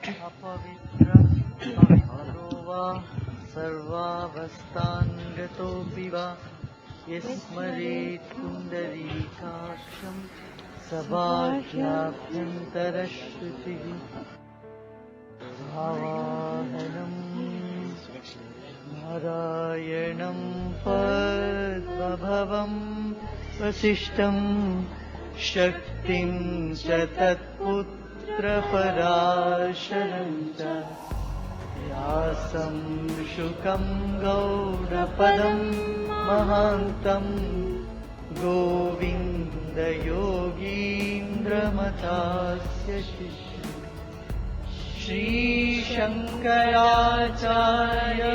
अपवित्रं पवित्रो वा सर्वावस्थान्गतोऽपि वा यस्मरेत् पुण्डरीकाक्षं सभाभ्याभ्यन्तरश्रुतिः भावाहनं नारायणं पद्मभवं वसिष्ठं शक्तिं च तत्पुत्रपराशरं च व्यासं शुकं गौडपदं महान्तं गोविन्दयोगीन्द्रमतास्य शिष्यं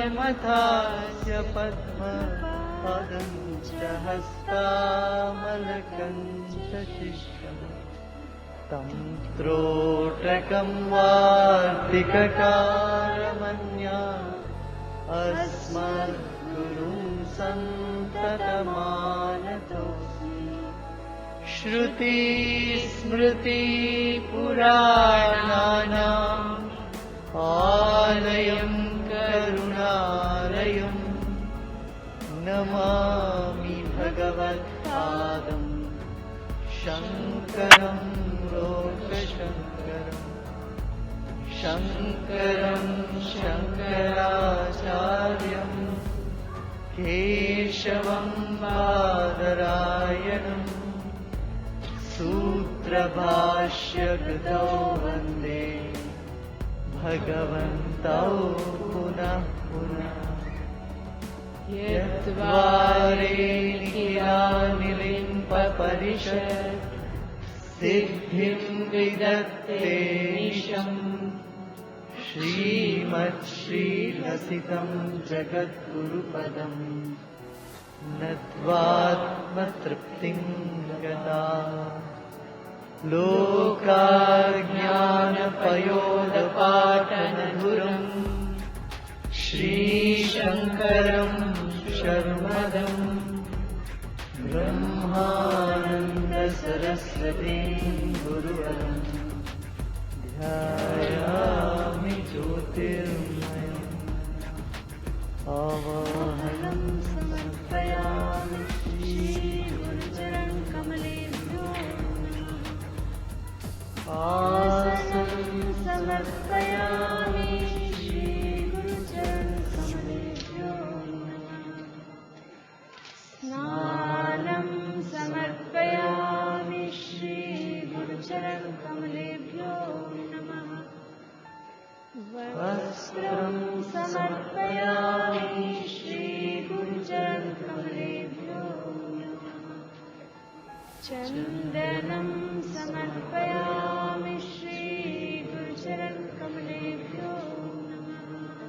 श्रीशङ्कराचार्यमतास्य पद्मपदं च हस्तामलकं च शिष्यम् तं त्रोटकं वार्तिककारमन्या अस्मद्गुरुं सन्ततमानतोऽस्मि श्रुतिस्मृतिपुराणानाम् आलयं करुणालयं नमामि भगवत्पादं शङ्करं लोकशङ्करं शङ्करं शङ्कराचार्यं केशवं बादरायणं सूत्रभाष्यकृतौ वन्दे भगवन्तौ पुनः पुनः यद्वारे निखिलानिलिम्पपरिषत् सिद्धिं विदत्तेऽनिशम् श्रीमच्छ्रीलसितं जगद्गुरुपदं नत्वात्मतृप्तिं गता लोकाज्ञानपयोदपाटनधुरम् श्रीशङ्करं शर्मदं ब्रह्मानन्दसरस्वतीं गुरुवरं ध्यायामि ज्योतिर्मयम् आवाहनं समर्पयामि श्रीगुरुचरणं कमलेभ्यो आसनं समर्पयामि श्रीगुरुचरणं कमलेभ्यो स्नानं समर्पयामि श्रीगुरुचरणं कमलेभ्यो नमः वस्त्रं समर्पयामि श्रीगुरुचरणं कमलेभ्यो नमः चन्दनं समर्पयामि श्रीगुरुचरणं कमलेभ्यो नमः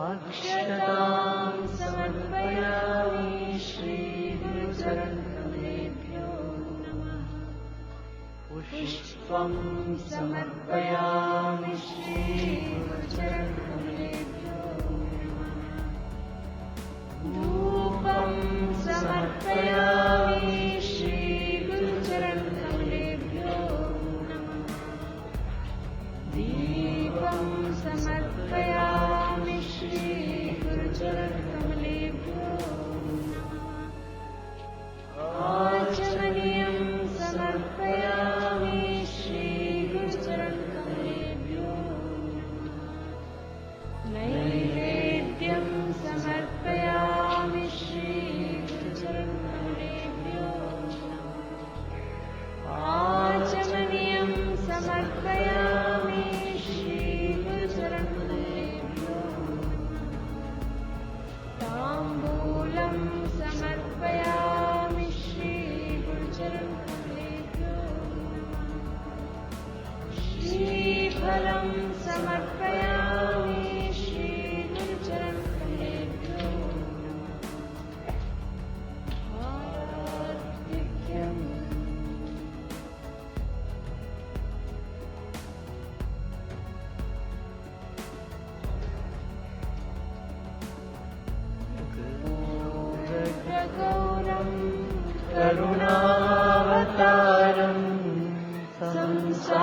अक्षतां समर्पयामि श्रीगुरुचरणं कमलेभ्यो नमः पुष्पं समर्पयामि श्रीगुरुचरणं कमलेभ्यो नमः धूपं समर्पयामि श्रीगुरुचरणं कमलेभ्यो नमः दीपं समर्पयामि श्रीगुरुचरणं कमलेभ्यो नमः आचमनीयं समर्पयामि श्रीगुरुचरणं कमलेभ्यो नमः नैवेद्यं समर्पयामि श्रीगुरुचरणं कमलेभ्यो नमः आचमनीयं समर्पयामि श्रीगुरुचरणं कमलेभ्यो ताम्बूलं समर्पयामि श्रीगुरुचरणं कमलेभ्यो श्रीफलं समर्पयामि श्रीगुरुचरणं कमलेभ्यो आर्तिक्यम् गौरं करुणावतारं संसारसारं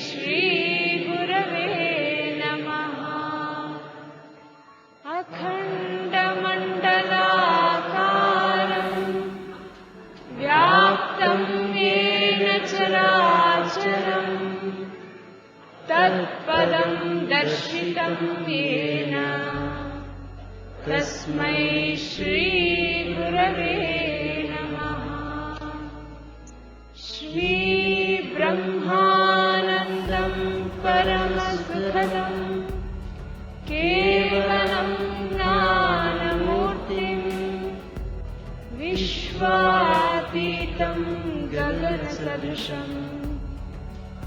श्रीगुरवे नमः। अखण्डमण्डलाकारं व्याप्तं येन चराचरं तत्पदं दर्शितं येन तस्मै श्रीगुरवे नमः। श्रीब्रह्मानन्दं परमसुखदं केवलं ज्ञानमूर्तिं विश्वातीतं गगनसदृशं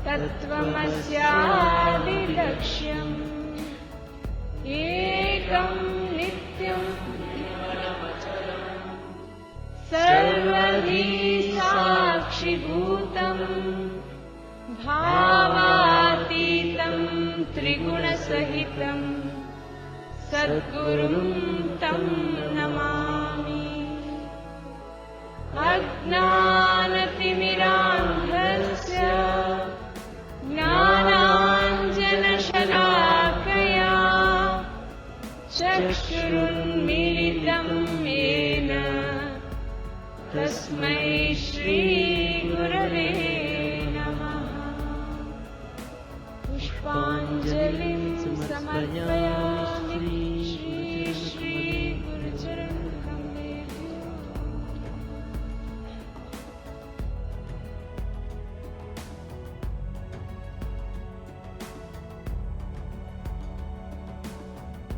तत्त्वमस्यादिलक्ष्यम् एकं नित्यं सर्वधी साक्षिभूतं भावातीतं त्रिगुणसहितं सद्गुरुं तं नमामि। अज्ञानतिमिरान्धस्य ज्ञानाञ्जनशलाकया चक्षुरुन्मीलितं येन तस्मै श्रीगुरवे नमः। पुष्पाञ्जलिं समर्पयामि।